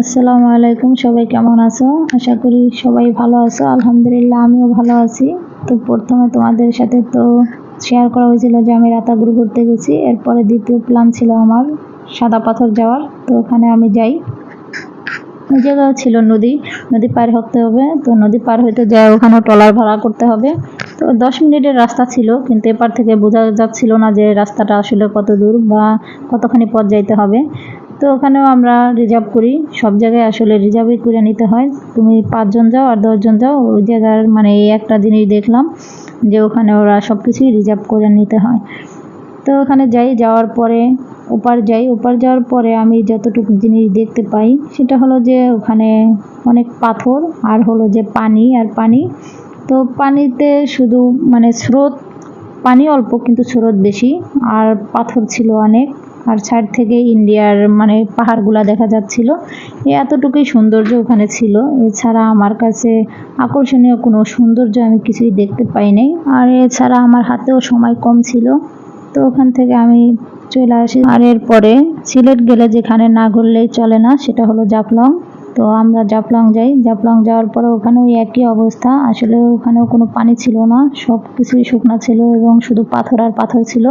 আসসালামু আলাইকুম, সবাই কেমন আছো? আশা করি সবাই ভালো আছো। আলহামদুলিল্লাহ আমিও ভালো আছি। তো প্রথমে তোমাদের সাথে তো শেয়ার করা হয়েছিল যে আমি রাতাগুড়ি ঘুরতে গেছি। এরপরে দ্বিতীয় প্ল্যান ছিল আমার সাদা পাথর যাওয়ার। তো ওখানে আমি যাই। ওই জায়গাও ছিল নদী পার হতে হবে। তো নদী পার হইতে যায় ওখানে ট্রলার ভাড়া করতে হবে। তো 10 মিনিটের রাস্তা ছিল, কিন্তু এপার থেকে বোঝা যাচ্ছিল না যে রাস্তাটা আসলে কত দূর বা কতখানি পথ যাইতে হবে। তো ওখানেও আমরা রিজার্ভ করি। সব জায়গায় আসলে রিজার্ভই করে নিতে হয়। তুমি 5 জন যাও আর 10 জন যাও, ওই জায়গার মানে এই একটা জিনিস দেখলাম যে ওখানে ওরা সব কিছুই রিজার্ভ করে নিতে হয়। তো ওখানে যাওয়ার পরে ওপার যাওয়ার পরে আমি যতটুকু জিনিস দেখতে পাই সেটা হলো যে ওখানে অনেক পাথর আর হলো যে পানি আর পানি। তো পানিতে শুধু মানে স্রোত, পানি অল্প কিন্তু স্রোত বেশি, আর পাথর ছিল অনেক। আর সাইড থেকে ইন্ডিয়ার মানে পাহাড়গুলা দেখা যাচ্ছিল। এতটুকুই সৌন্দর্য ওখানে ছিল। এছাড়া আমার কাছে আকর্ষণীয় কোনো সৌন্দর্য আমি কিছুই দেখতে পাই নাই। আর এছাড়া আমার হাতেও সময় কম ছিল। তো ওখান থেকে আমি চলে আসি। আর এরপরে সিলেট গেলে যেখানে না ঘুরলেই চলে না সেটা হলো জাফলং। তো আমরা জাফলং যাই। জাফলং যাওয়ার পরে ওখানেও একই অবস্থা। আসলে ওখানেও কোনো পানি ছিল না, সব কিছুই শুকনা ছিল এবং শুধু পাথর আর পাথর ছিল।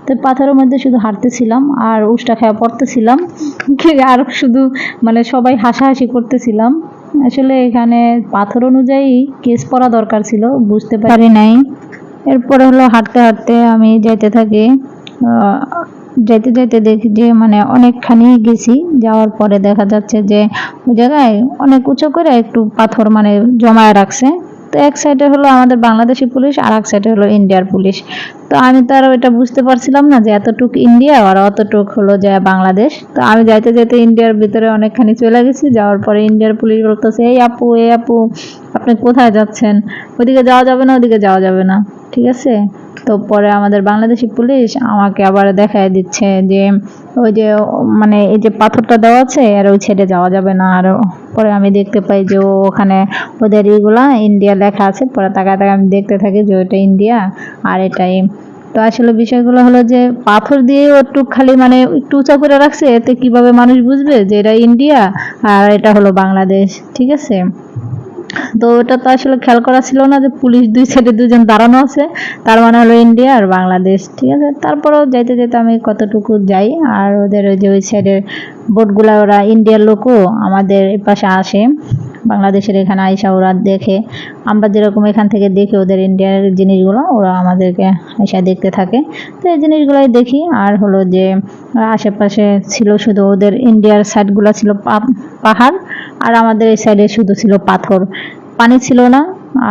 তো পাথরের মধ্যে শুধু হাঁটতেছিলাম আর উষ্টা খেয়া পড়তেছিলাম আর শুধু মানে সবাই হাসাহাসি করতেছিলাম। আসলে এখানে পাথর অনুযায়ী কেস পরা দরকার ছিল, বুঝতে পারি নাই। এরপরে হলো হাঁটতে হাঁটতে আমি যাইতে থাকি। যাইতে যাইতে দেখি যে মানে অনেকখানি গেছি। যাওয়ার পরে দেখা যাচ্ছে যে ওই জায়গায় অনেক উঁচু করে একটু পাথর মানে জমায় রাখছে। তো এক সাইডে হলো আমাদের বাংলাদেশি পুলিশ আর এক সাইডে হলো ইন্ডিয়ার পুলিশ। তো আমি তো আর ওইটা বুঝতে পারছিলাম না যে এতটুক ইন্ডিয়া আর অতটুক হলো যে বাংলাদেশ। তো আমি যাইতে যাইতে ইন্ডিয়ার ভিতরে অনেকখানি চলে গেছি। যাওয়ার পরে ইন্ডিয়ার পুলিশ বলতেছে, এই আপু আপনি কোথায় যাচ্ছেন? ওইদিকে যাওয়া যাবে না, ওইদিকে যাওয়া যাবে না, ঠিক আছে? তো পরে আমাদের বাংলাদেশি পুলিশ আমাকে আবার দেখায় দিচ্ছে যে ওই যে মানে এই যে পাথরটা দেওয়া আছে আর ওই ছেড়ে যাওয়া যাবে না। আর পরে আমি দেখতে পাই যে ওখানে ওদের এইগুলা ইন্ডিয়া লেখা আছে। পরে তাকায় তাকায় আমি দেখতে থাকি যে ওইটা ইন্ডিয়া আর এটাই। তো আসলে বিষয়গুলো হলো যে পাথর দিয়ে একটু খালি মানে একটু উঁচা করে রাখছে, এতে কিভাবে মানুষ বুঝবে যে এটা ইন্ডিয়া আর এটা হলো বাংলাদেশ, ঠিক আছে? তো ওটা তো আসলে খেয়াল করা ছিল না যে পুলিশ দুই সাইডে দুজন দাঁড়ানো আছে, তার মানে হলো ইন্ডিয়া আর বাংলাদেশ, ঠিক আছে? তারপরেও যাইতে যেতে আমি কতটুকু যাই। আর ওদের ওই যে ওই সাইডের বোটগুলা ওরা ইন্ডিয়ার লোকও আমাদের এই পাশে আসে, বাংলাদেশের এখানে আইসা ওরা দেখে। আমরা যেরকম এখান থেকে দেখি ওদের ইন্ডিয়ার জিনিসগুলো, ওরা আমাদেরকে আইসা দেখতে থাকে। তো এই জিনিসগুলাই দেখি। আর হলো যে আশেপাশে ছিল শুধু ওদের ইন্ডিয়ার সাইডগুলো ছিল পাহাড়, আর আমাদের এই সাইডে শুধু ছিল পাথর, পানি ছিল না।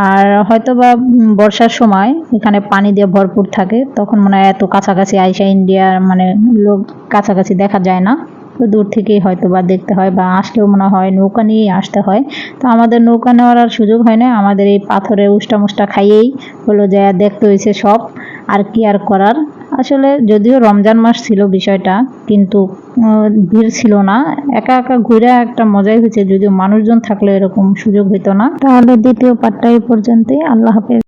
আর হয়তো বা বর্ষার সময় এখানে পানি দিয়ে ভরপুর থাকে, তখন মনে হয় এত কাছাকাছি আইসা ইন্ডিয়ার মানে লোক কাছাকাছি দেখা যায় না। তো দূর থেকেই হয়তো বা দেখতে হয়, বা আসলেও মনে হয় নৌকা নিয়েই আসতে হয়। তো আমাদের নৌকা নেওয়ার আর সুযোগ হয় না, আমাদের এই পাথরে উষ্টা মুষ্টা খাইয়েই হলো যে দেখতে হয়েছে সব। আর কি আর করার। আসলে যদিও রমজান মাস ছিল বিষয়টা, কিন্তু ভিড় ছিল না। একা একা ঘুরে একটা মজাই হয়েছে, যদিও মানুষজন থাকলে এরকম সুযোগ হইতো না। তাহলে দ্বিতীয় পার্টটা এই পর্যন্তই। আল্লাহ হাফেজ।